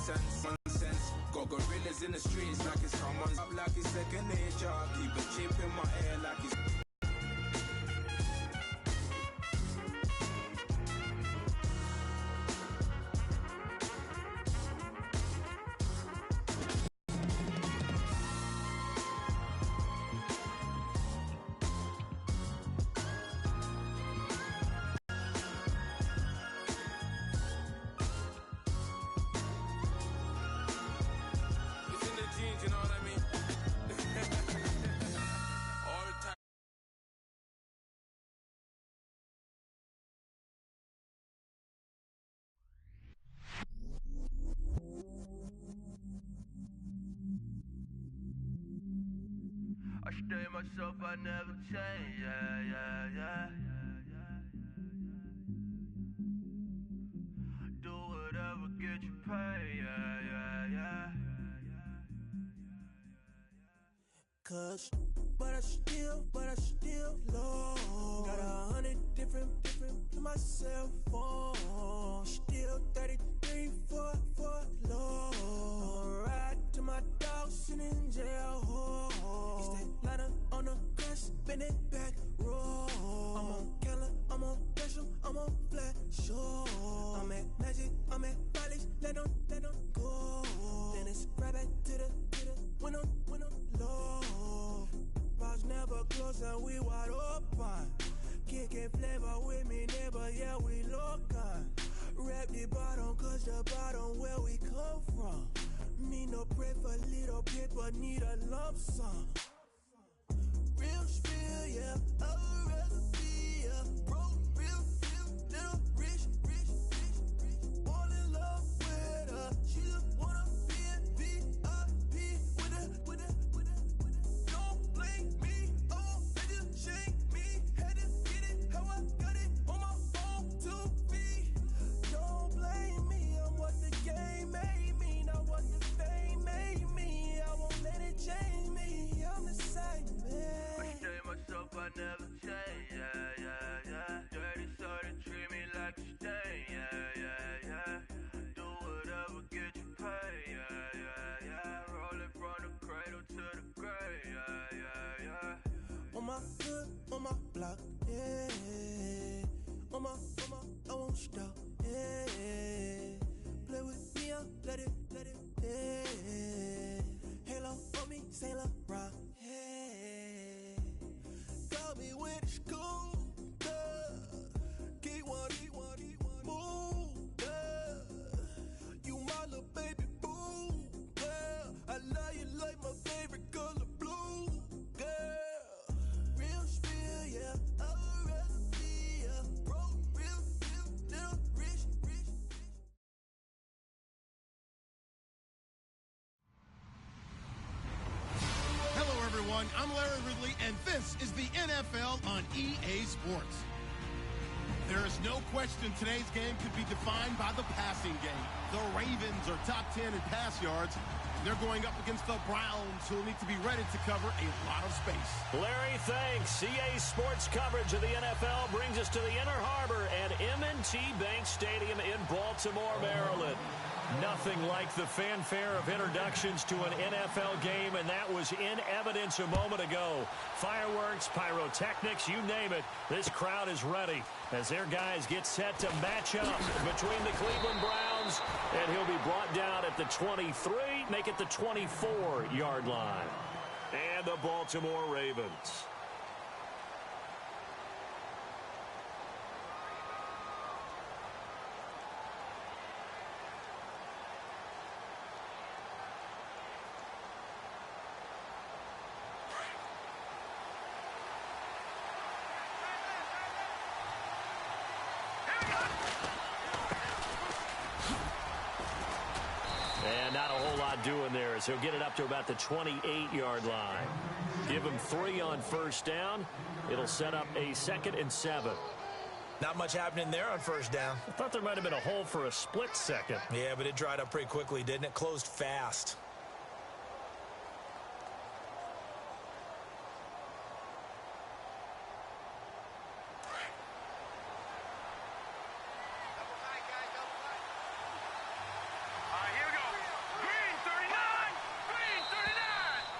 sense. Got gorillas in the streets like it's someone's up, like it's second nature. Keep a chip in my ear like it's. You know what I mean? All the time. I stay myself, I never change. Yeah. Do whatever, get you paid. Yeah. But I still love. Got 100 different to my cell phone. Still 33 for low. Ride to my dog sitting in jail. Stay ladder on the grass, spin it back, roll. I'm on Keller, I'm on Gresham, I'm on Flat Shore. I'm at Magic, I'm at Polish, let them go. Then it's right back to the when I'm low. Bars never close and we wide open. Kicking flavor with me, neighbor, yeah, we local. Rap the bottom, cause the bottom where we come from. Me no pray for little paper, need a lump sum. Real spill, yeah, a recipe, yeah. Broke, real, little rich. All in love with her, she just wanna be a VIP with it. Don't blame me, oh, they just shake me. Had to get it, how I got it on my own 2 feet. Don't blame me, I'm what the game made me, not what the fame made me. I won't let it change me, I'm the same man. I stay myself, I never change, yeah. Dirty soda, treat me like a stain, yeah. Do whatever, get you paid, yeah. Rolling from the cradle to the grave, yeah. On my hood, on my block, yeah. On my, I won't stop, yeah. Play with me, I'll let it, yeah. Halo on me, Saint Laurent, yeah. Got me with the school, Keep one, move, you my little baby boo, girl. I love you like my favorite color blue, girl. Real spill, yeah, a recipe, yeah. Broke, real, little rich. Hello, everyone. I'm Larry Ridley, and this is the NFL on EA Sports. There is no question today's game could be defined by the passing game. The Ravens are top 10 in pass yards. They're going up against the Browns, who will need to be ready to cover a lot of space. Larry, thanks. EA Sports coverage of the NFL brings us to the Inner Harbor at M&T Bank Stadium in Baltimore, Maryland. Nothing like the fanfare of introductions to an NFL game, and that was in evidence a moment ago. Fireworks, pyrotechnics, you name it. This crowd is ready as their guys get set to match up between the Cleveland Browns, and he'll be brought down at the 23, make it the 24-yard line. And the Baltimore Ravens. And not a whole lot doing there as he'll get it up to about the 28-yard line. Give him 3 on first down. It'll set up a 2nd and 7. Not much happening there on first down. I thought there might have been a hole for a split second. Yeah, but it dried up pretty quickly, didn't it? Closed fast. Here we go.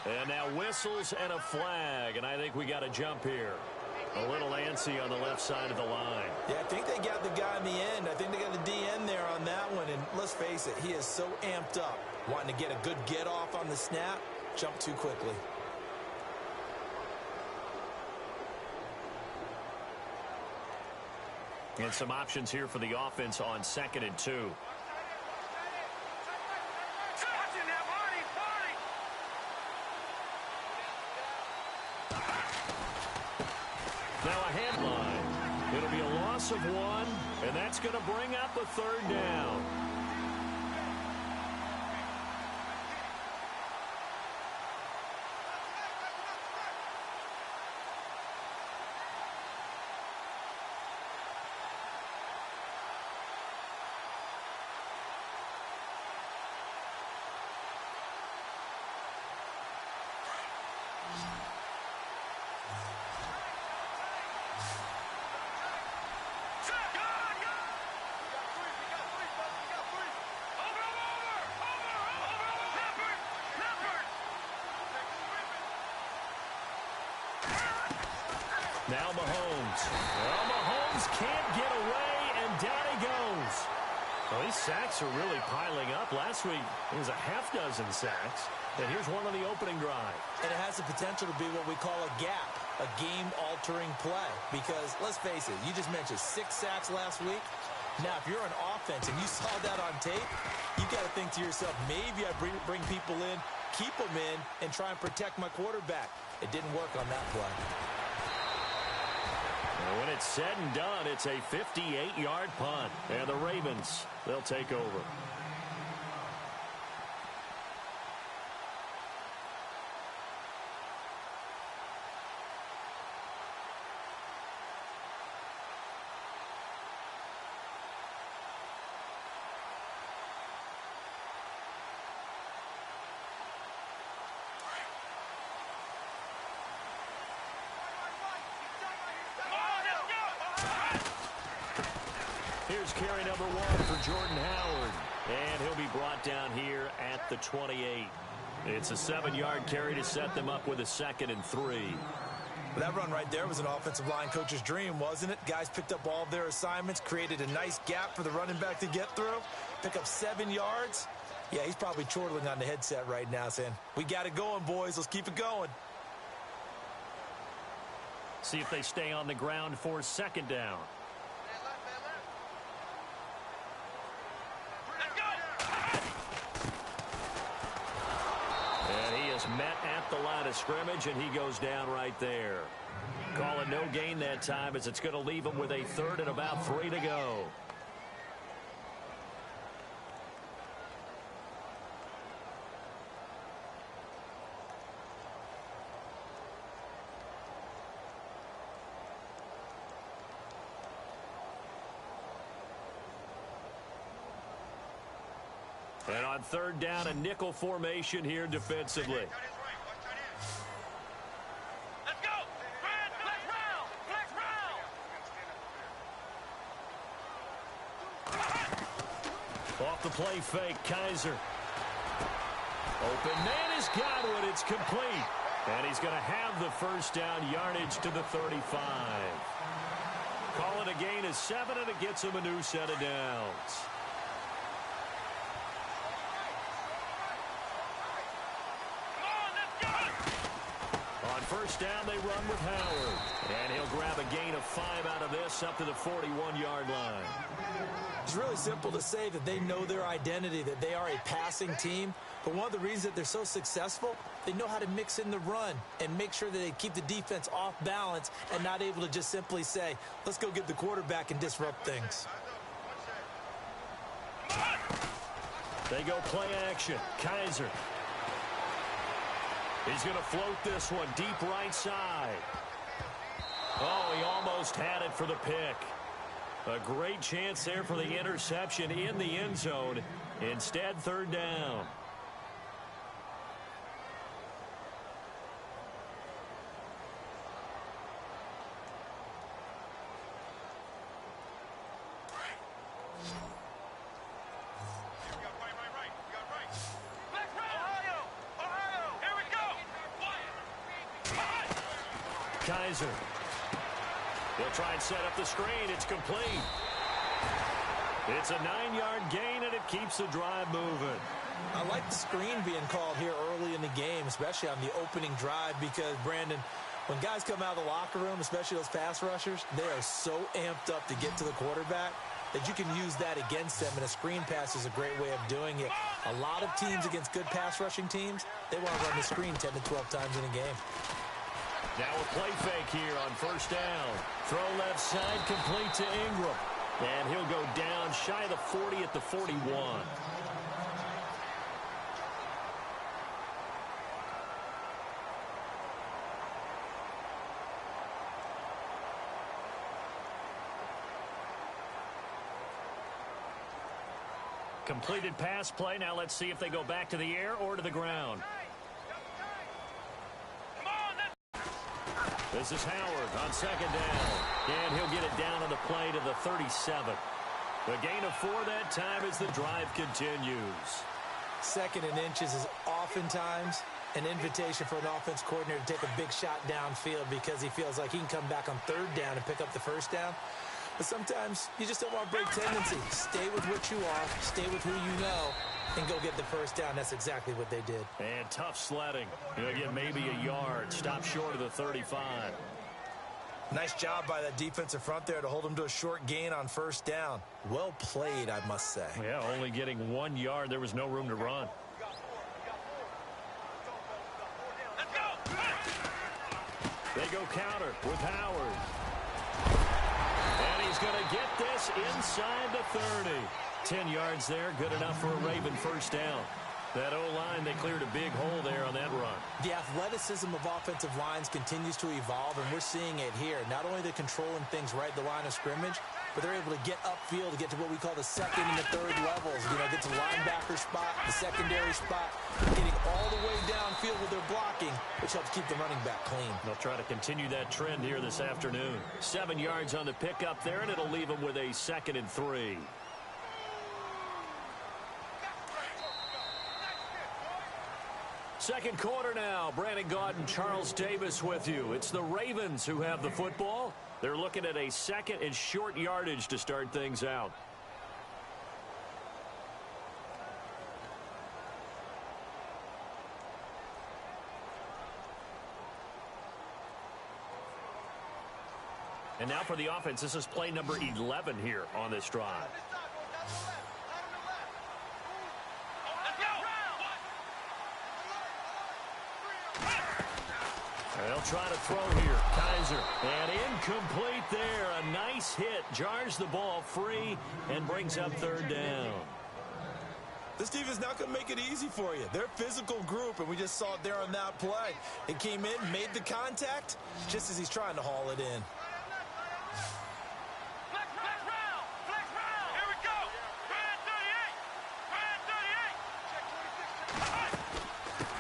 And now whistles and a flag, and I think we got a jump here. A little antsy on the left side of the line. Yeah, I think they got the guy in the end. I think they got the DN there on that one. And let's face it, he is so amped up, wanting to get a good get off on the snap, jump too quickly. And some options here for the offense on 2nd and 2. Now a headline. It'll be a loss of 1, and that's going to bring up a 3rd down. Now Mahomes. Well, Mahomes can't get away, and down he goes. Well, these sacks are really piling up. Last week, it was a half-dozen sacks. And here's one on the opening drive. And it has the potential to be what we call a gap, a game-altering play. Because, let's face it, you just mentioned 6 sacks last week. Now, if you're an offense and you saw that on tape, you got to think to yourself, maybe I bring people in, keep them in, and try and protect my quarterback. It didn't work on that play. When it's said and done, it's a 58-yard punt. And the Ravens, they'll take over. Here's carry number 1 for Jordan Howard. And he'll be brought down here at the 28. It's a 7-yard carry to set them up with a 2nd and 3. That run right there was an offensive line coach's dream, wasn't it? Guys picked up all of their assignments, created a nice gap for the running back to get through, pick up 7 yards. Yeah, he's probably chortling on the headset right now saying, we got it going, boys. Let's keep it going. See if they stay on the ground for 2nd down. Met at the line of scrimmage, and he goes down right there. Call it no gain that time, as it's going to leave him with a 3rd and about 3 to go. And on 3rd down, a nickel formation here defensively. Let's go! Flex round! Off the play fake, Kaiser. Open man has got it. It's complete. And he's going to have the 1st down, yardage to the 35. Call it a gain of 7, and it gets him a new set of downs. On 1st down, they run with Howard. And he'll grab a gain of 5 out of this, up to the 41-yard line. It's really simple to say that they know their identity, that they are a passing team. But one of the reasons that they're so successful, they know how to mix in the run and make sure that they keep the defense off balance and not able to just simply say, let's go get the quarterback and disrupt things. They go play action. Kaiser. He's going to float this one deep right side. Oh, he almost had it for the pick. A great chance there for the interception in the end zone. Instead, 3rd down. Kaiser. He'll try and set up the screen. It's complete. It's a 9-yard gain, and it keeps the drive moving. I like the screen being called here early in the game, especially on the opening drive, because, Brandon, when guys come out of the locker room, especially those pass rushers, they are so amped up to get to the quarterback that you can use that against them, and a screen pass is a great way of doing it. A lot of teams against good pass rushing teams, they want to run the screen 10 to 12 times in a game. Now a play fake here on first down. Throw left side, complete to Ingram. And he'll go down shy of the 40 at the 41. Completed pass play. Now let's see if they go back to the air or to the ground. This is Howard on second down. And he'll get it down on the play to the 37. The gain of 4 that time as the drive continues. Second and inches is oftentimes an invitation for an offense coordinator to take a big shot downfield because he feels like he can come back on third down and pick up the first down. But sometimes you just don't want to break tendency. Stay with what you are, stay with who you know, and go get the first down. That's exactly what they did. And tough sledding. He'll get maybe a yard. Stop short of the 35. Nice job by that defensive front there to hold him to a short gain on first down. Well played, I must say. Yeah, only getting 1 yard. There was no room to run. They go counter with Howard. And he's going to get this inside the 30. 10 yards there, good enough for a Raven first down. That O-line, they cleared a big hole there on that run. The athleticism of offensive lines continues to evolve, and we're seeing it here. Not only are they controlling things right at the line of scrimmage, but they're able to get upfield to get to what we call the second and the third levels. You know, get to the linebacker spot, the secondary spot, getting all the way downfield with their blocking, which helps keep the running back clean. They'll try to continue that trend here this afternoon. 7 yards on the pickup there, and it'll leave them with a 2nd and 3. Second quarter now. Brandon Gaudin, Charles Davis with you. It's the Ravens who have the football. They're looking at a 2nd and short yardage to start things out. And now for the offense. This is play number 11 here on this drive. They'll try to throw here. Kaiser. And incomplete there. A nice hit. Jars the ball free and brings up third down. This defense not going to make it easy for you. They're a physical group, and we just saw it there on that play. It came in, made the contact, just as he's trying to haul it in.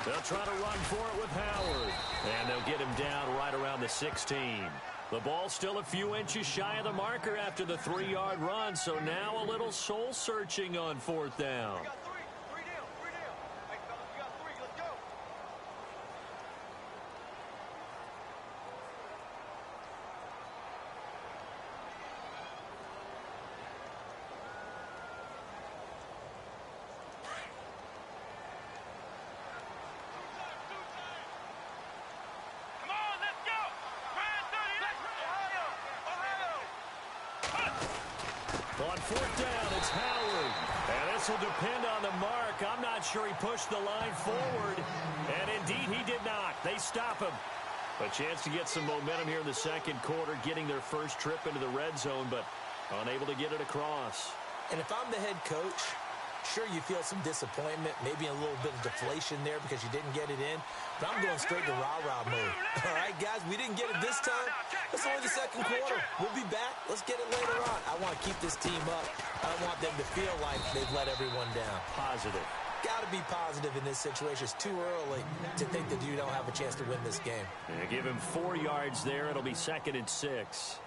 They'll try to run for it with Howard. And they'll get him down right around the 16. The ball still a few inches shy of the marker after the 3-yard run. So now a little soul searching on fourth down. On fourth down, it's Howard. And this will depend on the mark. I'm not sure he pushed the line forward. And indeed, he did not. They stop him. A chance to get some momentum here in the second quarter, getting their first trip into the red zone, but unable to get it across. And if I'm the head coach, sure, you feel some disappointment, maybe a little bit of deflation there because you didn't get it in. But I'm going straight to rah-rah mode. All right, guys, we didn't get it this time. It's only the second quarter. We'll be back. Let's get it later on. I want to keep this team up. I don't want them to feel like they've let everyone down. Positive. Got to be positive in this situation. It's too early to think that you don't have a chance to win this game. And give him 4 yards there. It'll be 2nd and 6.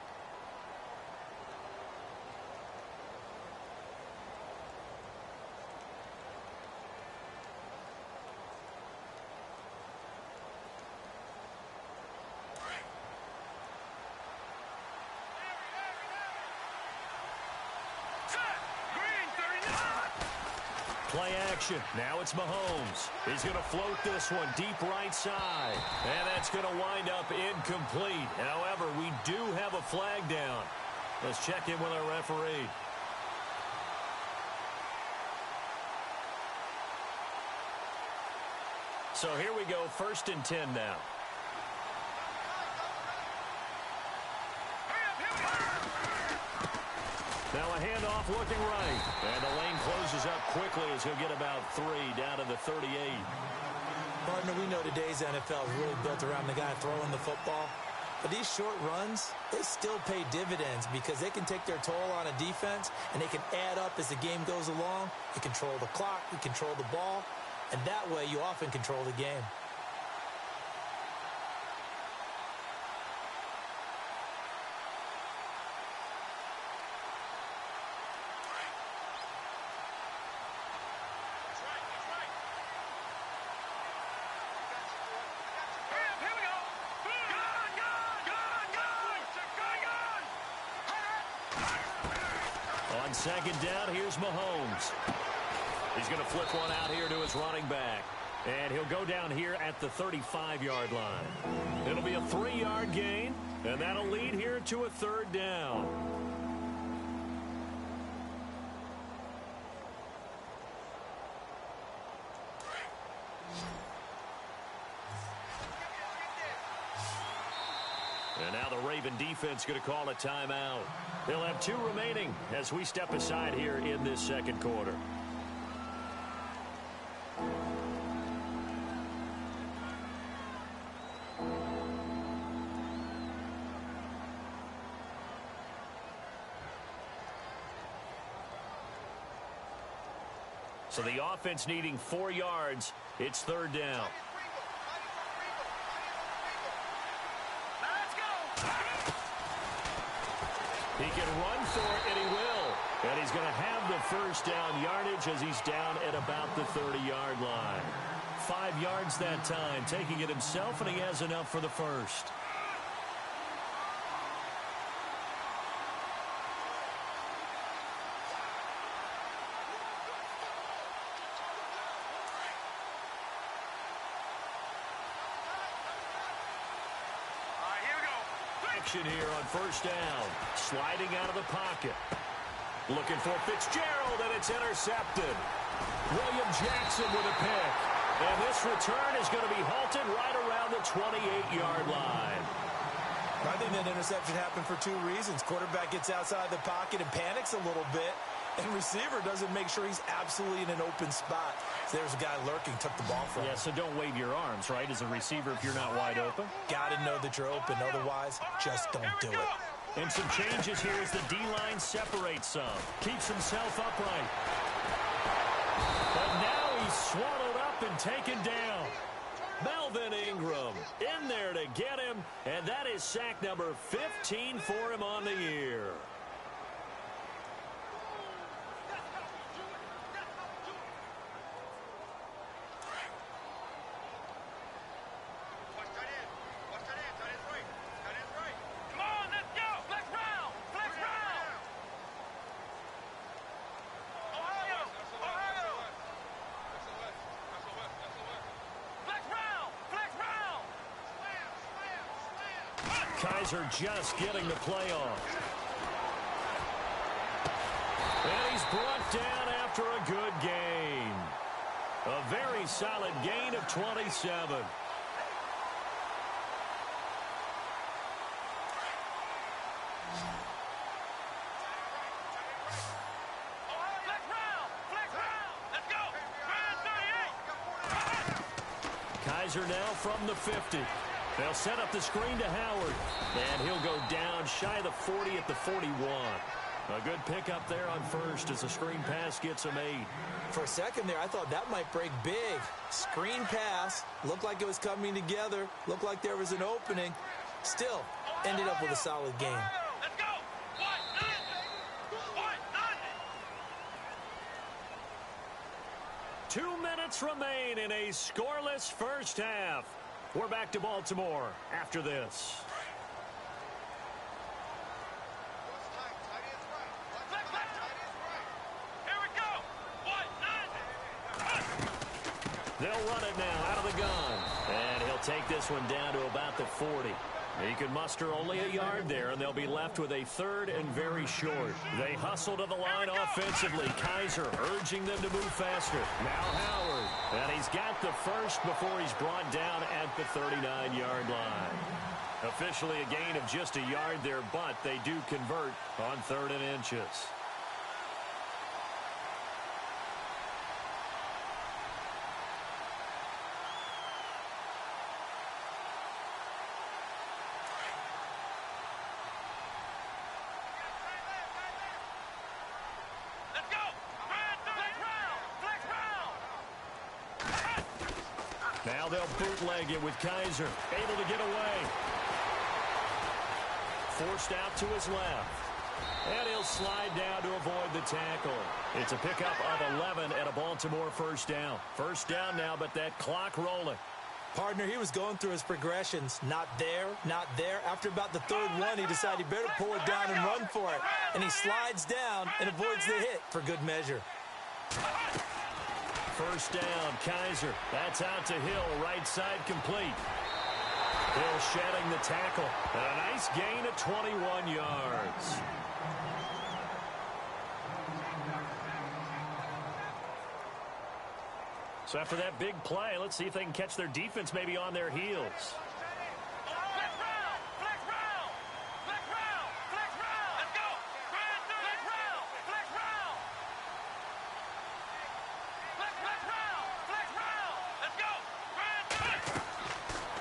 Play action. Now it's Mahomes. He's going to float this one deep right side. And that's going to wind up incomplete. However, we do have a flag down. Let's check in with our referee. So here we go, 1st and 10 now. Now a handoff looking right. And the lane closes up quickly as he'll get about 3 down to the 38. Partner, we know today's NFL is really built around the guy throwing the football. But these short runs, they still pay dividends because they can take their toll on a defense and they can add up as the game goes along. You control the clock, you control the ball, and that way you often control the game. On 2nd down, here's Mahomes. He's going to flip one out here to his running back. And he'll go down here at the 35-yard line. It'll be a 3-yard gain, and that'll lead here to a 3rd down. And now the Raven defense going to call a timeout. They'll have 2 remaining as we step aside here in this 2nd quarter. So the offense needing 4 yards. It's 3rd down. He can run for it, and he will. And he's going to have the 1st down yardage as he's down at about the 30-yard line. 5 yards that time, taking it himself, and he has enough for the 1st. Here on 1st down, sliding out of the pocket, looking for Fitzgerald, and it's intercepted. William Jackson with a pick, and this return is going to be halted right around the 28-yard line. I think that interception happened for 2 reasons. Quarterback gets outside the pocket and panics a little bit, and receiver doesn't make sure he's absolutely in an open spot. So there's a guy lurking, took the ball from him. Yeah, so don't wave your arms, right, as a receiver if you're not wide open. Got to know that you're open. Otherwise, just don't do it. And some changes here as the D-line separates some. Keeps himself upright. But now he's swallowed up and taken down. Melvin Ingram in there to get him, and that is sack number 15 for him on the year. Kaiser just getting the play off. And he's brought down after a good gain. A very solid gain of 27. Kaiser now from the 50. They'll set up the screen to Howard. And he'll go down shy of the 40 at the 41. A good pickup there on 1st as the screen pass gets him 8. For a second there, I thought that might break big. Screen pass. Looked like it was coming together. Looked like there was an opening. Still, ended up with a solid game. Let's go! 2 minutes remain in a scoreless 1st half. We're back to Baltimore after this. Here we go! They'll run it now out of the gun. And he'll take this one down to about the 40. He can muster only a yard there, and they'll be left with a third and very short. They hustle to the line offensively. Kaiser urging them to move faster. Now Howard. And he's got the first before he's brought down at the 39-yard line. Officially a gain of just a yard there, but they do convert on 3rd and inches. Now they'll bootleg it with Kaiser, able to get away. Forced out to his left. And he'll slide down to avoid the tackle. It's a pickup of 11 and a Baltimore first down. First down now, but that clock rolling. Partner, he was going through his progressions. Not there, not there. After about the 3rd one, he decided he better pull it down and run for it. And he slides down and avoids the hit for good measure. First down, Kaiser. That's out to Hill, right side complete. Hill shedding the tackle. And a nice gain of 21 yards. So after that big play, let's see if they can catch their defense maybe on their heels.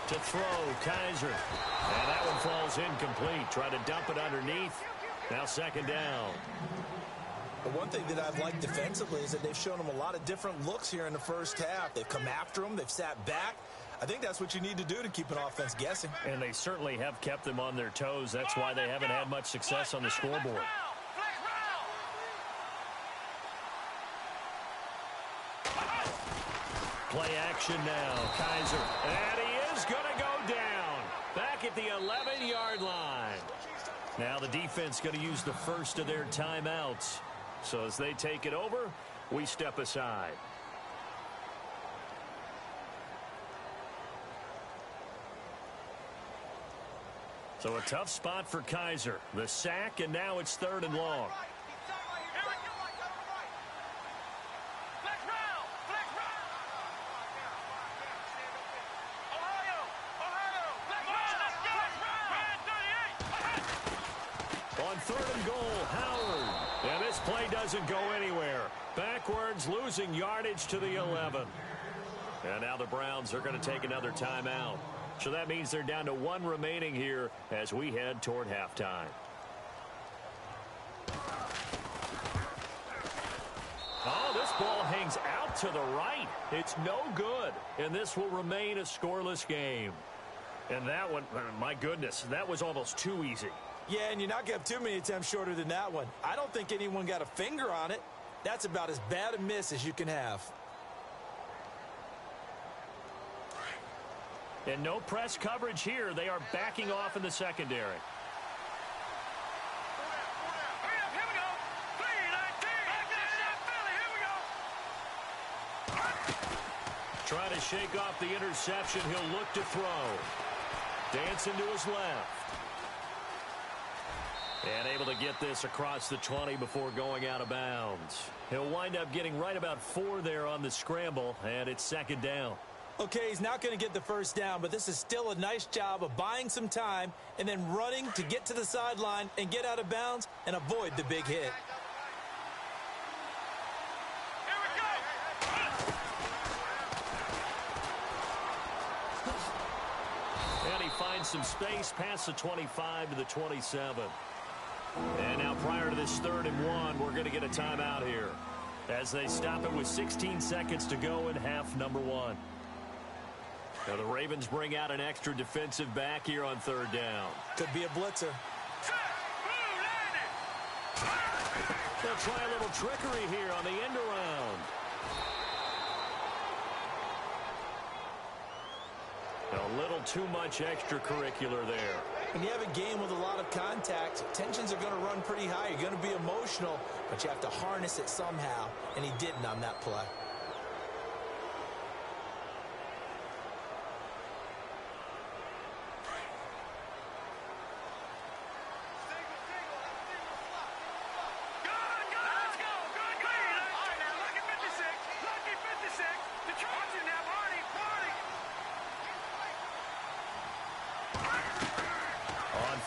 To throw, Kaiser. And that one falls incomplete. Try to dump it underneath. Now 2nd down. But one thing that I've liked defensively is that they've shown them a lot of different looks here in the first half. They've come after them. They've sat back. I think that's what you need to do to keep an offense guessing. And they certainly have kept them on their toes. That's why they haven't had much success on the scoreboard. Play action now. Kaiser. And he is going to go down. Back at the 11-yard line. Now the defense going to use the first of their timeouts. So as they take it over, we step aside. So a tough spot for Kaiser. The sack, and now it's 3rd and long. On 3rd and goal, Howard. And this play doesn't go anywhere. Backwards, losing yardage to the 11. And now the Browns are going to take another timeout. So that means they're down to 1 remaining here as we head toward halftime. Oh, this ball hangs out to the right. It's no good. And this will remain a scoreless game. And that one, my goodness, that was almost too easy. Yeah, and you're not going to have too many attempts shorter than that one. I don't think anyone got a finger on it. That's about as bad a miss as you can have. And no press coverage here. They are backing off in the secondary. Trying to shake off the interception. He'll look to throw. Dancing to his left. And able to get this across the 20 before going out of bounds. He'll wind up getting right about 4 there on the scramble, and it's 2nd down. Okay, he's not going to get the first down, but this is still a nice job of buying some time and then running to get to the sideline and get out of bounds and avoid the big hit. And he finds some space past the 25 to the 27. And now prior to this 3rd and 1, we're going to get a timeout here as they stop it with 16 seconds to go in half number 1. Now the Ravens bring out an extra defensive back here on 3rd down. Could be a blitzer. They'll try a little trickery here on the end around. A little too much extracurricular there. When you have a game with a lot of contact, tensions are going to run pretty high. You're going to be emotional, but you have to harness it somehow, and he didn't on that play.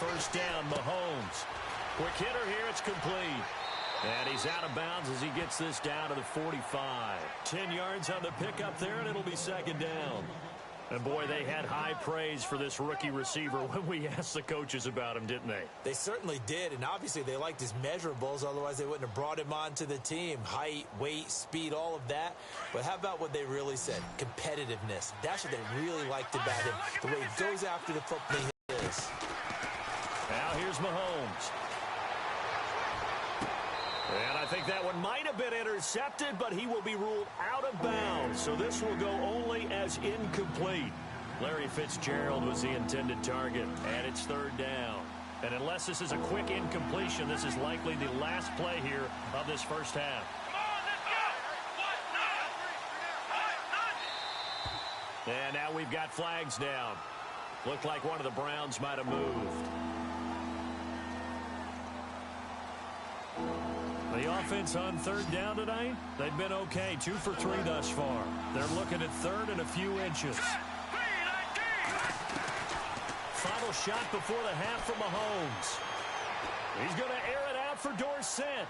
first down. Mahomes. Quick hitter here. It's complete. And he's out of bounds as he gets this down to the 45. 10 yards on the pickup there, and it'll be second down. And, boy, they had high praise for this rookie receiver when we asked the coaches about him, didn't they? They certainly did, and obviously they liked his measurables. Otherwise, they wouldn't have brought him onto the team. Height, weight, speed, all of that. But how about what they really said? Competitiveness. That's what they really liked about him. The way he goes after the football he is. Now here's Mahomes. And I think that one might have been intercepted, but he will be ruled out of bounds. So this will go only as incomplete. Larry Fitzgerald was the intended target, and it's third down. And unless this is a quick incompletion, this is likely the last play here of this first half. And now we've got flags down. Looked like one of the Browns might have moved. The offense on third down tonight, they've been okay. 2 for 3 thus far. They're looking at third and a few inches. Final shot before the half from Mahomes. He's going to air it out for Dorsett.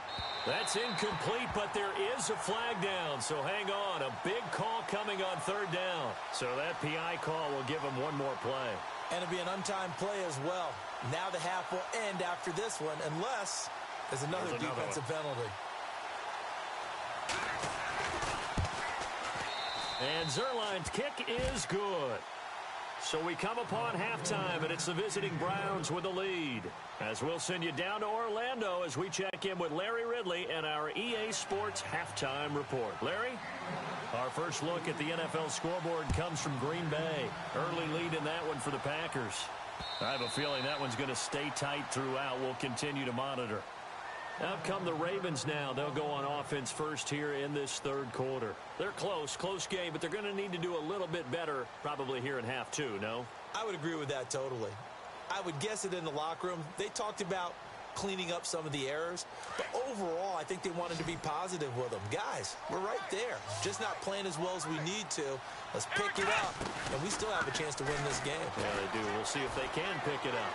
That's incomplete, but there is a flag down, so hang on. A big call coming on third down. So that PI call will give him one more play. And it'll be an untimed play as well. Now the half will end after this one, unless there's another defensive penalty. And Zerline's kick is good. So we come upon halftime, and it's the visiting Browns with the lead. As we'll send you down to Orlando as we check in with Larry Ridley and our EA Sports Halftime Report. Larry? Our first look at the NFL scoreboard comes from Green Bay. Early lead in that one for the Packers. I have a feeling that one's going to stay tight throughout. We'll continue to monitor. Out come the Ravens now. They'll go on offense first here in this third quarter. They're close game, but they're going to need to do a little bit better probably here in half two, no? I would agree with that totally. I would guess it in the locker room. They talked about cleaning up some of the errors, but overall, I think they wanted to be positive with them. Guys, we're right there. Just not playing as well as we need to. Let's pick it up, and we still have a chance to win this game. Yeah, they do. We'll see if they can pick it up.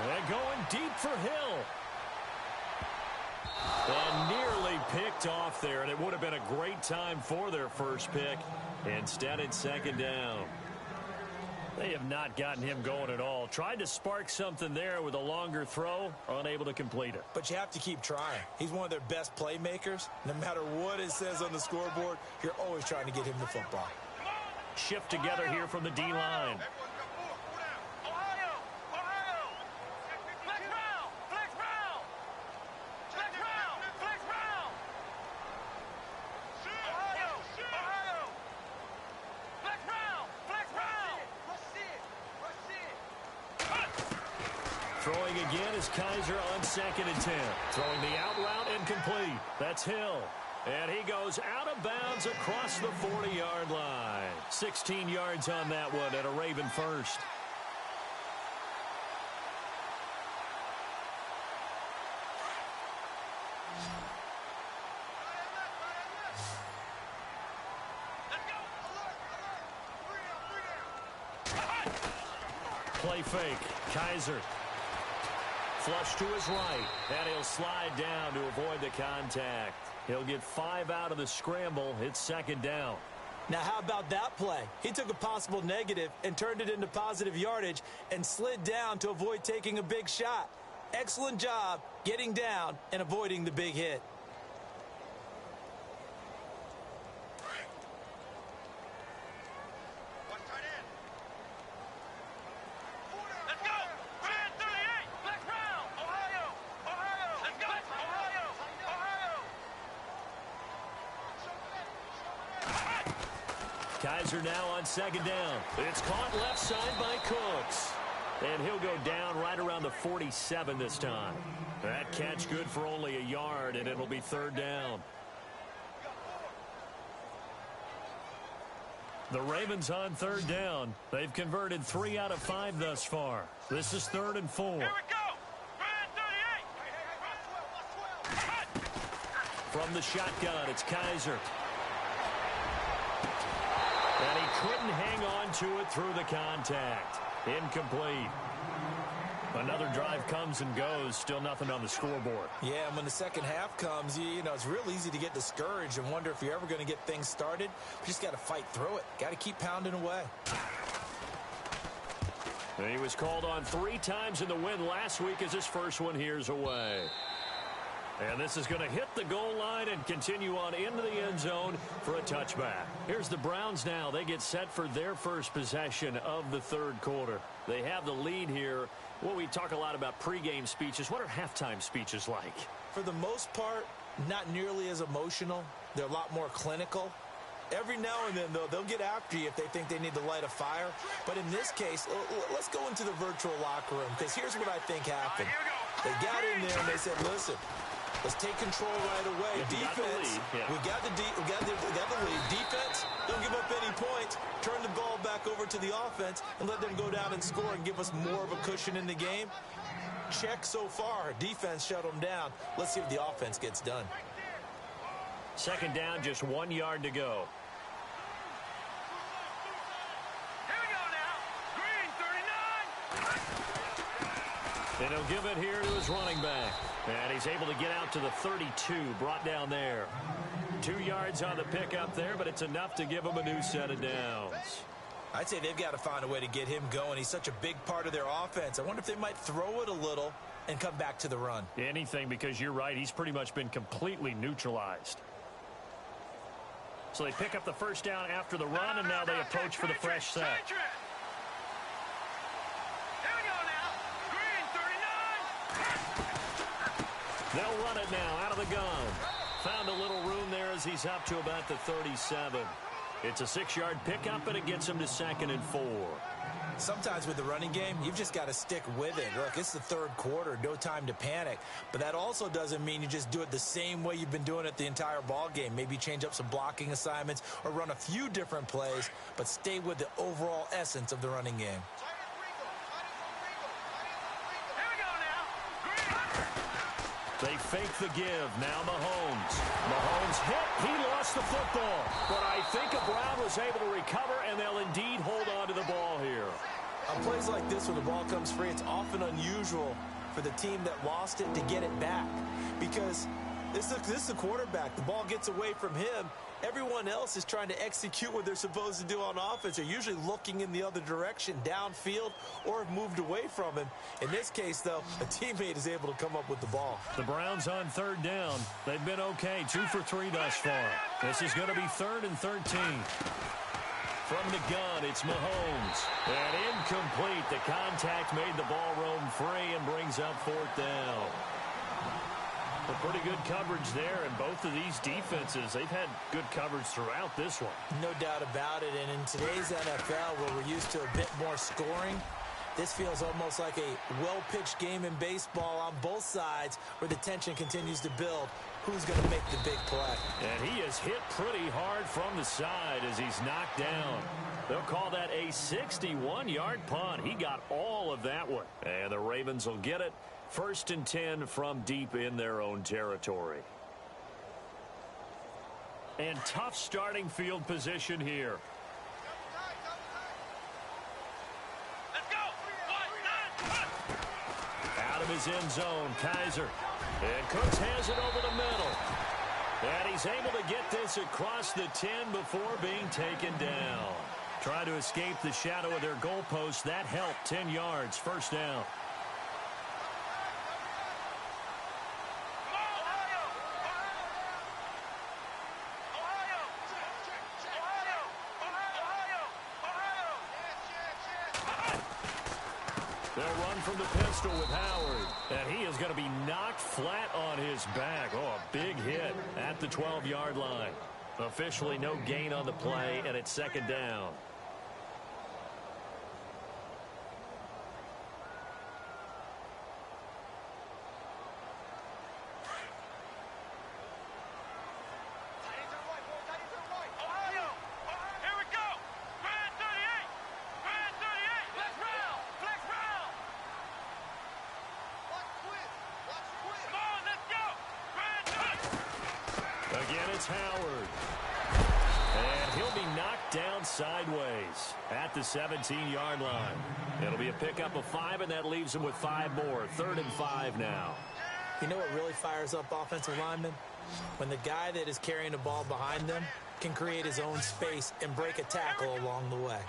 And going deep for Hill. And nearly picked off there, and it would have been a great time for their first pick. Instead, it's second down. They have not gotten him going at all. Tried to spark something there with a longer throw, unable to complete it. But you have to keep trying. He's one of their best playmakers. No matter what it says on the scoreboard, you're always trying to get him the football. Shift together here from the D-line. Throwing again is Kaiser on 2nd and 10. Throwing the out route incomplete. That's Hill. And he goes out of bounds across the 40-yard line. 16 yards on that one and a Raven first. Play fake. Kaiser. Flush to his right, and he'll slide down to avoid the contact. He'll get 5 out of the scramble. It's second down. Now, how about that play? He took a possible negative and turned it into positive yardage and slid down to avoid taking a big shot. Excellent job getting down and avoiding the big hit. Kaiser now on second down. It's caught left side by Cooks. And he'll go down right around the 47 this time. That catch good for only a yard, and it'll be third down. The Ravens on third down. They've converted 3 out of 5 thus far. This is 3rd and 4. Here we go. From the shotgun, it's Kaiser. And he couldn't hang on to it through the contact. Incomplete. Another drive comes and goes. Still nothing on the scoreboard. Yeah, and when the second half comes, you know, it's real easy to get discouraged and wonder if you're ever going to get things started. You just got to fight through it. Got to keep pounding away. He was called on 3 times in the win last week as his first one here's away. And this is going to hit the goal line and continue on into the end zone for a touchback. Here's the Browns now. They get set for their first possession of the third quarter. They have the lead here. Well, we talk a lot about pregame speeches. What are halftime speeches like? For the most part, not nearly as emotional. They're a lot more clinical. Every now and then, though, they'll get after you if they think they need to light a fire. But in this case, let's go into the virtual locker room, because here's what I think happened. They got in there and they said, listen, let's take control right away. Defense, we got the lead. Defense, don't give up any points. Turn the ball back over to the offense and let them go down and score and give us more of a cushion in the game. Check so far. Defense shut them down. Let's see if the offense gets done. Second down, just 1 yard to go. Here we go now. Green 39. And he'll give it here to his running back. And he's able to get out to the 32, brought down there. 2 yards on the pickup there, but it's enough to give him a new set of downs. I'd say they've got to find a way to get him going. He's such a big part of their offense. I wonder if they might throw it a little and come back to the run. Anything, because you're right. He's pretty much been completely neutralized. So they pick up the first down after the run, and now they approach for the fresh set. Here we go now. Green 39. They'll run it now out of the gun. Found a little room there as he's up to about the 37. It's a 6-yard pickup, and it gets him to 2nd and 4. Sometimes with the running game, you've just got to stick with it. Look, it's the third quarter, no time to panic. But that also doesn't mean you just do it the same way you've been doing it the entire ball game. Maybe change up some blocking assignments or run a few different plays, but stay with the overall essence of the running game. Here we go now. They fake the give. Now Mahomes. Mahomes hit. He lost the football. But I think Brown was able to recover, and they'll indeed hold on to the ball here. On plays like this where the ball comes free, it's often unusual for the team that lost it to get it back. Because this is the quarterback. The ball gets away from him. Everyone else is trying to execute what they're supposed to do on offense. They're usually looking in the other direction, downfield, or have moved away from him. In this case, though, a teammate is able to come up with the ball. The Browns on third down. They've been okay, 2 for 3 thus far. This is going to be 3rd and 13. From the gun, it's Mahomes. And incomplete. The contact made the ball roam free and brings up 4th down. A pretty good coverage there, and both of these defenses, they've had good coverage throughout this one. No doubt about it, and in today's NFL, where we're used to a bit more scoring, this feels almost like a well-pitched game in baseball on both sides, where the tension continues to build. Who's going to make the big play? And he is hit pretty hard from the side as he's knocked down. They'll call that a 61-yard punt. He got all of that one. And the Ravens will get it. 1st and 10 from deep in their own territory. And tough starting field position here. Let's go. 1, 9, 1. Out of his end zone, Kaiser. And Cooks has it over the middle. And he's able to get this across the 10 before being taken down. Try to escape the shadow of their goalpost. That helped. 10 yards, 1st down. They'll run from the pistol with Howard. And he is going to be knocked flat on his back. Oh, a big hit at the 12-yard line. Officially no gain on the play, and it's 2nd down. Again, it's Howard. And he'll be knocked down down sideways at the 17-yard line. It'll be a pickup of 5, and that leaves them with 5 more. 3rd and 5 now. You know what really fires up offensive linemen? When the guy that is carrying the ball behind them can create his own space and break a tackle along the way.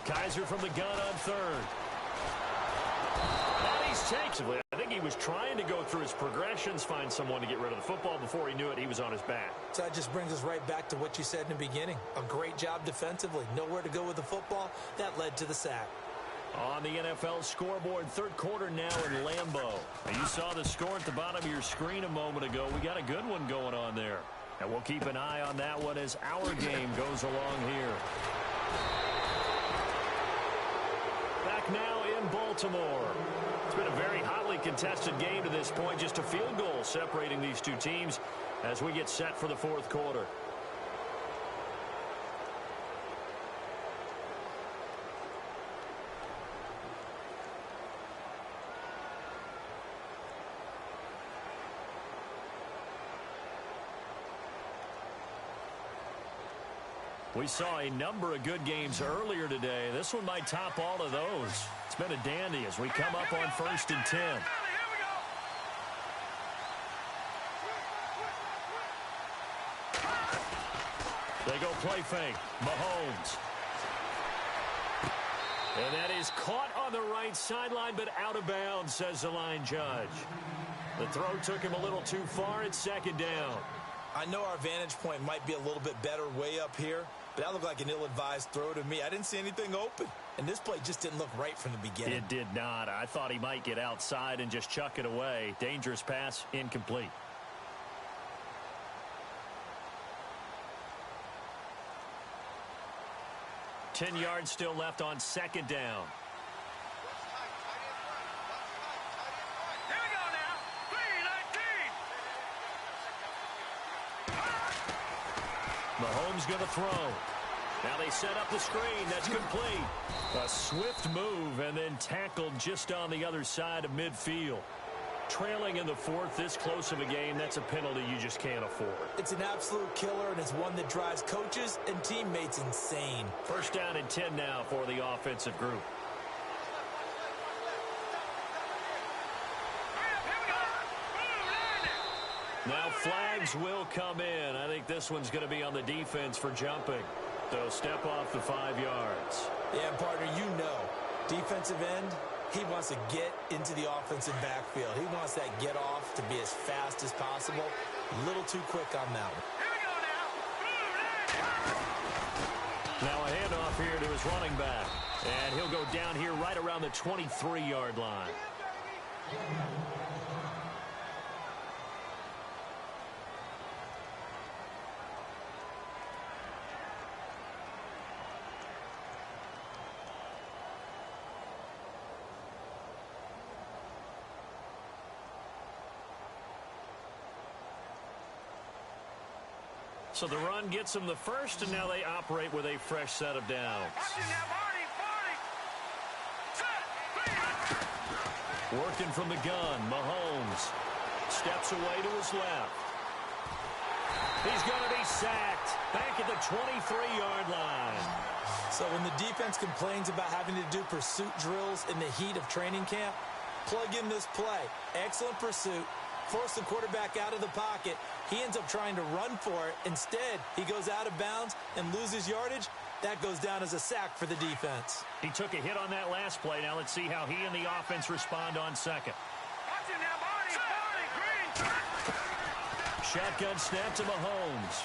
Kaiser from the gun on 3rd. And he's taken. I think he was trying to go through his progressions, find someone to get rid of the football. Before he knew it, he was on his back. So that just brings us right back to what you said in the beginning. A great job defensively. Nowhere to go with the football. That led to the sack. On the NFL scoreboard, 3rd quarter now in Lambeau. And you saw the score at the bottom of your screen a moment ago. We got a good one going on there. And we'll keep an eye on that one as our game goes along here. Back now in Baltimore. It's been a very hotly contested game to this point. Just a field goal separating these two teams as we get set for the 4th quarter. We saw a number of good games earlier today. This one might top all of those. It's been a dandy as we come up on 1st and 10. They go play fake. Mahomes. And that is caught on the right sideline, but out of bounds, says the line judge. The throw took him a little too far. It's 2nd down. I know our vantage point might be a little bit better way up here, but that looked like an ill-advised throw to me. I didn't see anything open, and this play just didn't look right from the beginning. It did not. I thought he might get outside and just chuck it away. Dangerous pass, incomplete. Ten yards still left on 2nd down. Here we go now. 3-19. Mahomes going to throw. Now they set up the screen. That's complete. A swift move and then tackled just on the other side of midfield. Trailing in the 4th, this close of a game, that's a penalty you just can't afford. It's an absolute killer, and it's one that drives coaches and teammates insane. 1st down and 10 now for the offensive group. Now flags will come in. I think this one's going to be on the defense for jumping. They'll step off the 5 yards. Yeah, partner, you know, defensive end, he wants to get into the offensive backfield. He wants that get off to be as fast as possible. A little too quick on that one. Here we go now. Now a handoff here to his running back. And he'll go down here right around the 23-yard line. So the run gets them the first, and now they operate with a fresh set of downs. Working from the gun, Mahomes steps away to his left. He's going to be sacked back at the 23-yard line. So when the defense complains about having to do pursuit drills in the heat of training camp, plug in this play. Excellent pursuit. Force the quarterback out of the pocket. He ends up trying to run for it. Instead, he goes out of bounds and loses yardage. That goes down as a sack for the defense. He took a hit on that last play. Now let's see how he and the offense respond on 2nd. Shotgun snap to Mahomes.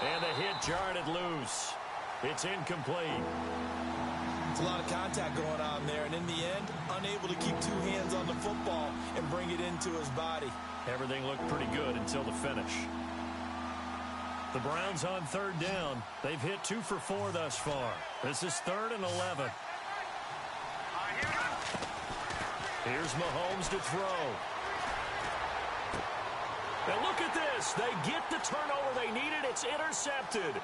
And the hit jarred it loose. It's incomplete. It's a lot of contact going on there, and in the end, unable to keep 2 hands on the football and bring it into his body. Everything looked pretty good until the finish. The Browns on 3rd down. They've hit 2 for 4 thus far. This is 3rd and 11. Here's Mahomes to throw. Now look at this. They get the turnover they needed. It's intercepted.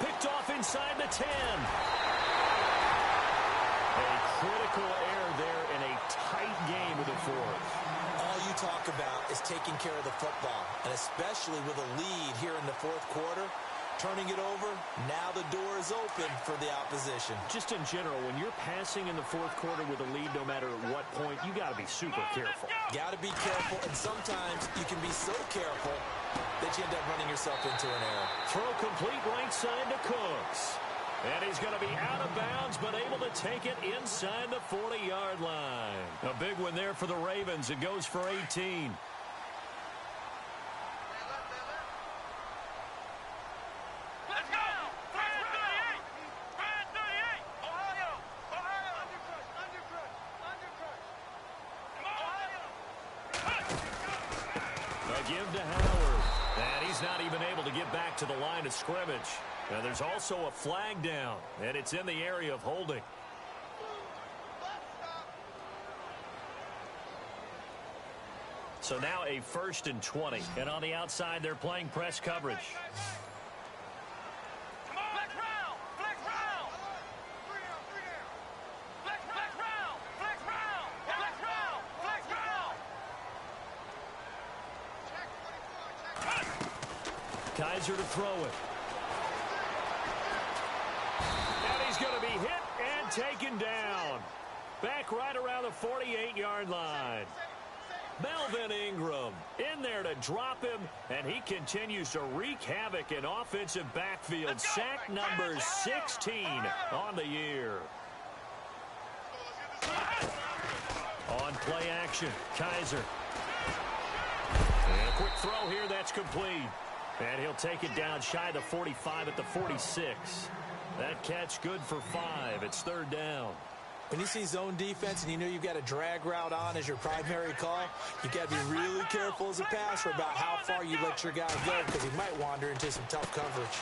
Picked off inside the 10. A critical error there taking care of the football, and especially with a lead here in the fourth quarter. Turning it over, now the door is open for the opposition. Just in general, when you're passing in the fourth quarter with a lead, no matter at what point, you got to be super careful. Got to be careful, and sometimes you can be so careful that you end up running yourself into an error. Throw complete right side to Cooks. And he's going to be out of bounds, but able to take it inside the 40-yard line. A big one there for the Ravens. It goes for 18. Give to Howard. And he's not even able to get back to the line of scrimmage. Now there's also a flag down, and it's in the area of holding. So now a 1st and 20. And on the outside, they're playing press coverage. Kaiser to throw it. And he's going to be hit and taken down. Back right around the 48-yard line. Melvin Ingram in there to drop him, and he continues to wreak havoc in offensive backfield. Sack number 16 on the year. On play action, Kaiser. And a quick throw here, that's complete. And he'll take it down shy of the 45 at the 46. That catch good for 5. It's 3rd down. When you see zone defense and you know you've got a drag route on as your primary call, you've got to be really careful as a passer about how far you let your guy go, because he might wander into some tough coverage.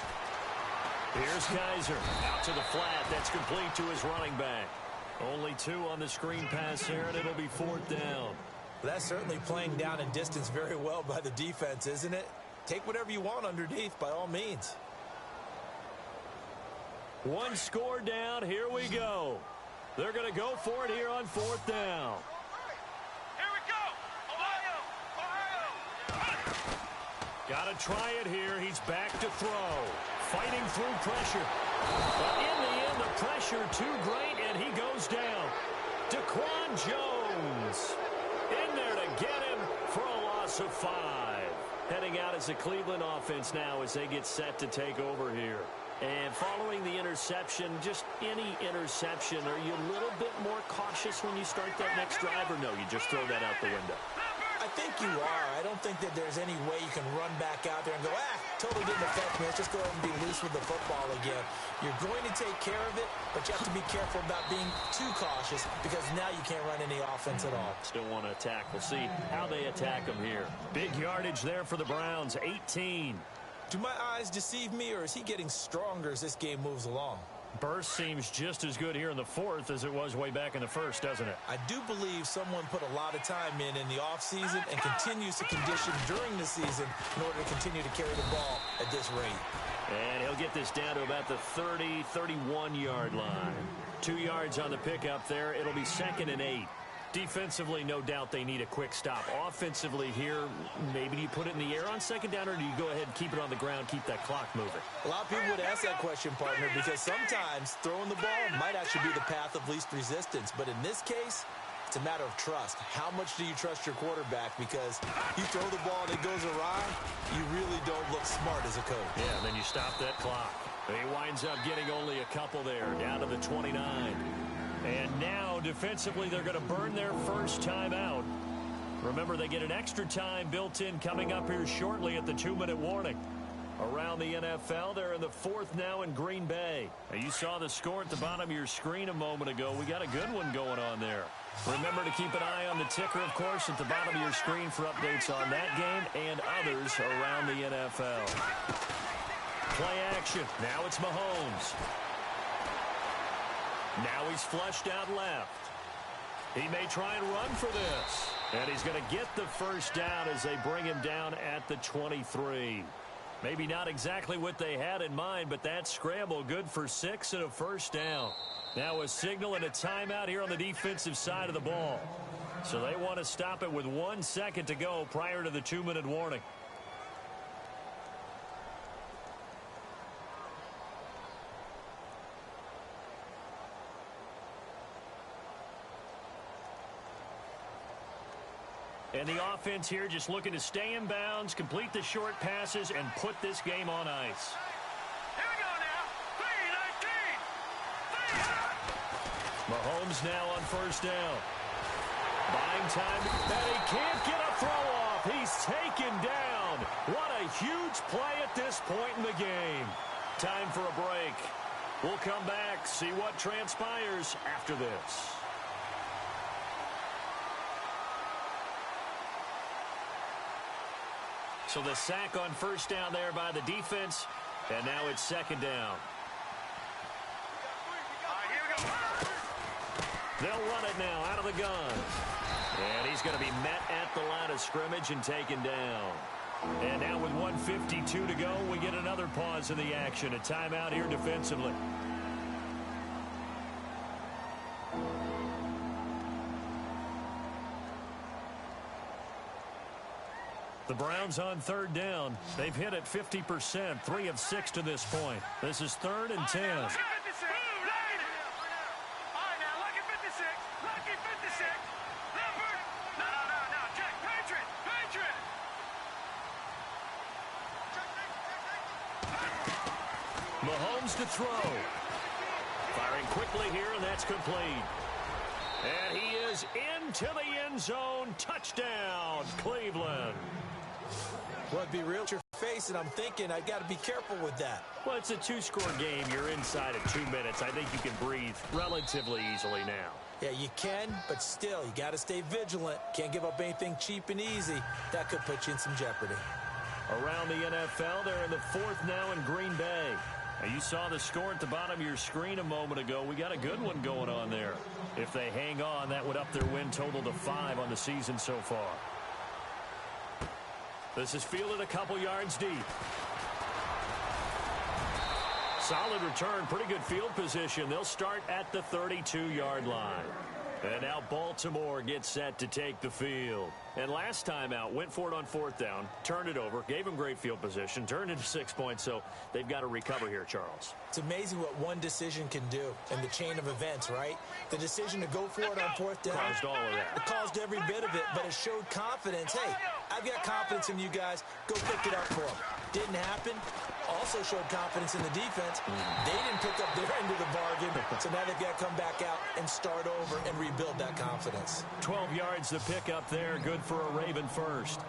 Here's Kaiser out to the flat. That's complete to his running back. Only 2 on the screen pass there, and it'll be 4th down. That's certainly playing down in distance very well by the defense, isn't it? Take whatever you want underneath, by all means. 1 score down. Here we go. They're going to go for it here on 4th down. Here we go. Ohio. Got to try it here. He's back to throw. Fighting through pressure. But in the end, the pressure too great, and he goes down. Daquan Jones in there to get him for a loss of 5. Heading out as the Cleveland offense now as they get set to take over here. And following the interception, just any interception, are you a little bit more cautious when you start that next drive, or no, you just throw that out the window? I think you are. I don't think that there's any way you can run back out there and go, totally didn't affect me. Let's just go ahead and be loose with the football again. You're going to take care of it, but you have to be careful about being too cautious, because now you can't run any offense at all. Still want to attack. We'll see how they attack them here. Big yardage there for the Browns, 18. Do my eyes deceive me, or is he getting stronger as this game moves along? Burst seems just as good here in the 4th as it was way back in the 1st, doesn't it? I do believe someone put a lot of time in the offseason and continues to condition during the season in order to continue to carry the ball at this rate. And he'll get this down to about the 30, 31-yard line. 2 yards on the pickup there. It'll be 2nd and 8. Defensively, no doubt they need a quick stop. Offensively here, maybe do you put it in the air on 2nd down, or do you go ahead and keep it on the ground, keep that clock moving? A lot of people would ask that question, partner, because sometimes throwing the ball might actually be the path of least resistance. But in this case, it's a matter of trust. How much do you trust your quarterback? Because you throw the ball and it goes awry, you really don't look smart as a coach. Yeah, and then you stop that clock. He winds up getting only a couple there, down to the 29. And now, defensively, they're going to burn their first time out. Remember, they get an extra time built in coming up here shortly at the 2-minute warning. Around the NFL, they're in the 4th now in Green Bay. Now, you saw the score at the bottom of your screen a moment ago. We got a good one going on there. Remember to keep an eye on the ticker, of course, at the bottom of your screen for updates on that game and others around the NFL. Play action. Now it's Mahomes. Now he's flushed out left. He may try and run for this. And he's going to get the first down as they bring him down at the 23. Maybe not exactly what they had in mind, but that scramble good for 6 and a first down. Now a signal and a timeout here on the defensive side of the ball. So they want to stop it with 1 second to go prior to the 2-minute warning. And the offense here just looking to stay in bounds, complete the short passes, and put this game on ice. Here we go now. 3-19. Mahomes now on first down. Buying time, and he can't get a throw off. He's taken down. What a huge play at this point in the game. Time for a break. We'll come back, see what transpires after this. So the sack on first down there by the defense, and now it's second down. They'll run it now out of the gun. And he's going to be met at the line of scrimmage and taken down. And now with 1:52 to go, we get another pause in the action. A timeout here defensively. The Browns on third down. They've hit it 50%, 3 of 6 to this point. This is 3rd and 10. Mahomes to throw. Firing quickly here, and that's complete. And he is into the end zone. Touchdown, Cleveland. Well, it'd be real to your face, and I'm thinking I got to be careful with that. Well, it's a 2-score game. You're inside of 2 minutes. I think you can breathe relatively easily now. Yeah, you can, but still, you got to stay vigilant. Can't give up anything cheap and easy. That could put you in some jeopardy. Around the NFL, they're in the 4th now in Green Bay. Now, you saw the score at the bottom of your screen a moment ago. We got a good one going on there. If they hang on, that would up their win total to 5 on the season so far. This is fielded a couple yards deep. Solid return, pretty good field position. They'll start at the 32-yard line. And now Baltimore gets set to take the field. And last time out, went for it on 4th down, turned it over, gave them great field position, turned into 6 points, so they've got to recover here, Charles. It's amazing what one decision can do in the chain of events, right? The decision to go for it on 4th down. Caused all of that. It caused every bit of it, but it showed confidence. Hey, I've got confidence in you guys. Go pick it up for them. Didn't happen. Also showed confidence in the defense. They didn't pick up their end of the bargain, so now they've got to come back out and start over and rebuild that confidence. 12 yards to pick up there. Good for a Raven first.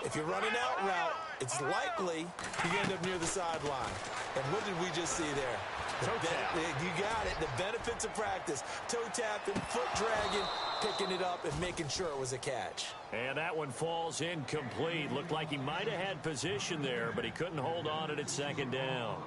If you're running out route, it's likely you end up near the sideline. And what did we just see there? Toe tap. You got it. The benefits of practice. Toe tapping, foot dragging, picking it up, and making sure it was a catch. And that one falls incomplete. Looked like he might have had position there, but he couldn't hold on at its second down.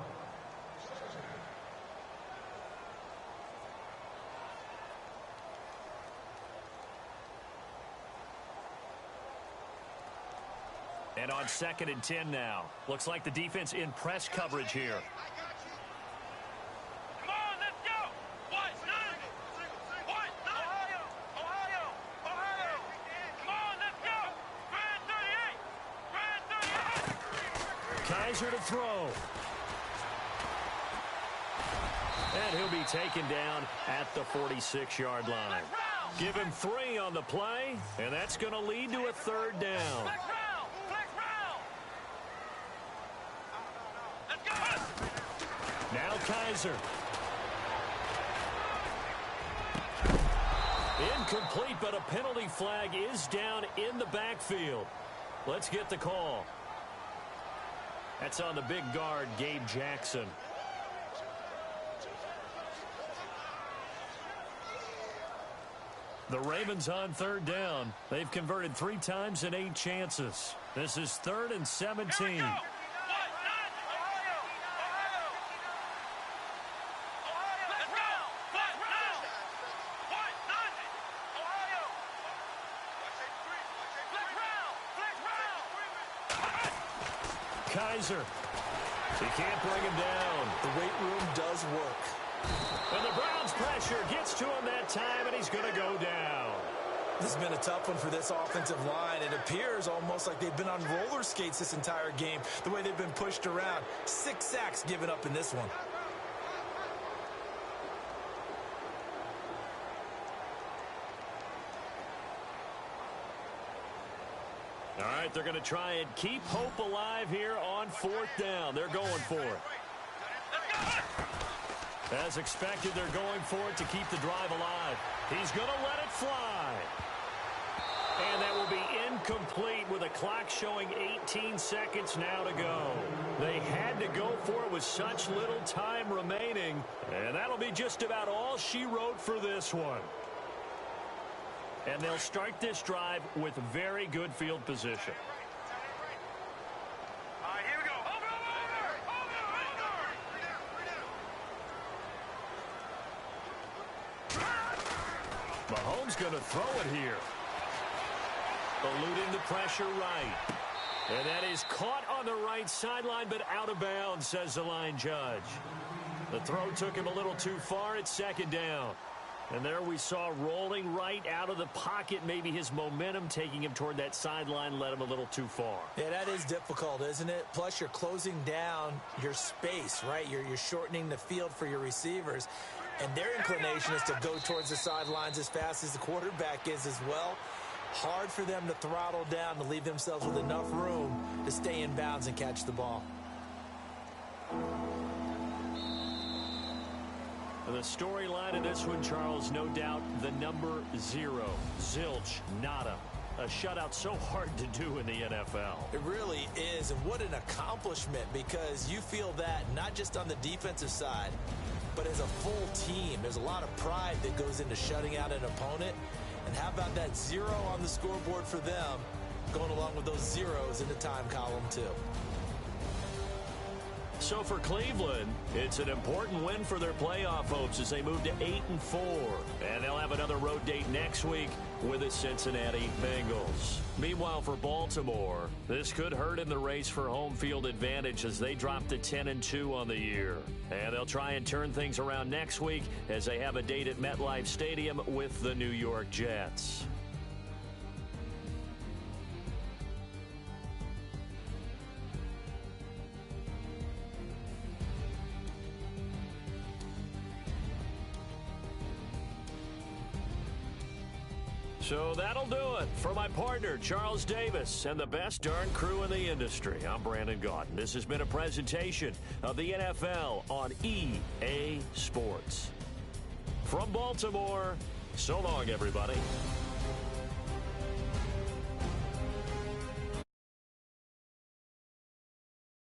And on 2nd and 10 now. Looks like the defense in press coverage here. Come on, let's go. Ohio. Come on, let's go. Brand 38. Kaiser to throw. And he'll be taken down at the 46-yard line. Give him 3 on the play, and that's going to lead to a 3rd down. Now Kaiser. Incomplete, but a penalty flag is down in the backfield. Let's get the call. That's on the big guard, Gabe Jackson. The Ravens on 3rd down. They've converted 3 times in 8 chances. This is 3rd and 17. Kaiser. He can't bring him down. The weight room does work. And the Browns pressure gets to him that time, and he's going to go down. This has been a tough one for this offensive line. It appears almost like they've been on roller skates this entire game, the way they've been pushed around. 6 sacks given up in this one. All right, they're going to try and keep hope alive here on 4th down. They're going for it. As expected, they're going for it to keep the drive alive. He's going to let it fly. And that will be incomplete with a clock showing 18 seconds now to go. They had to go for it with such little time remaining. And that'll be just about all she wrote for this one. And they'll start this drive with very good field position. All right, here we go. Mahomes going to throw it here. Eluding the pressure right. And that is caught on the right sideline, but out of bounds, says the line judge. The throw took him a little too far. It's 2nd down. And there we saw rolling right out of the pocket. Maybe his momentum taking him toward that sideline led him a little too far. Yeah, that is difficult, isn't it? Plus, you're closing down your space, right? You're shortening the field for your receivers. And their inclination is to go towards the sidelines as fast as the quarterback is as well. Hard for them to throttle down to leave themselves with enough room to stay in bounds and catch the ball. The storyline of this one, Charles, no doubt the number 0. Zilch, nada. A shutout so hard to do in the NFL. It really is, and what an accomplishment, because you feel that not just on the defensive side, but as a full team. There's a lot of pride that goes into shutting out an opponent. And how about that 0 on the scoreboard for them, going along with those zeros in the time column too. So for Cleveland, it's an important win for their playoff hopes as they move to 8-4. And they'll have another road date next week with the Cincinnati Bengals. Meanwhile, for Baltimore, this could hurt in the race for home field advantage as they drop to 10-2 on the year. And they'll try and turn things around next week as they have a date at MetLife Stadium with the New York Jets. So that'll do it for my partner, Charles Davis, and the best darn crew in the industry. I'm Brandon Gaudin. This has been a presentation of the NFL on EA Sports. From Baltimore, so long, everybody.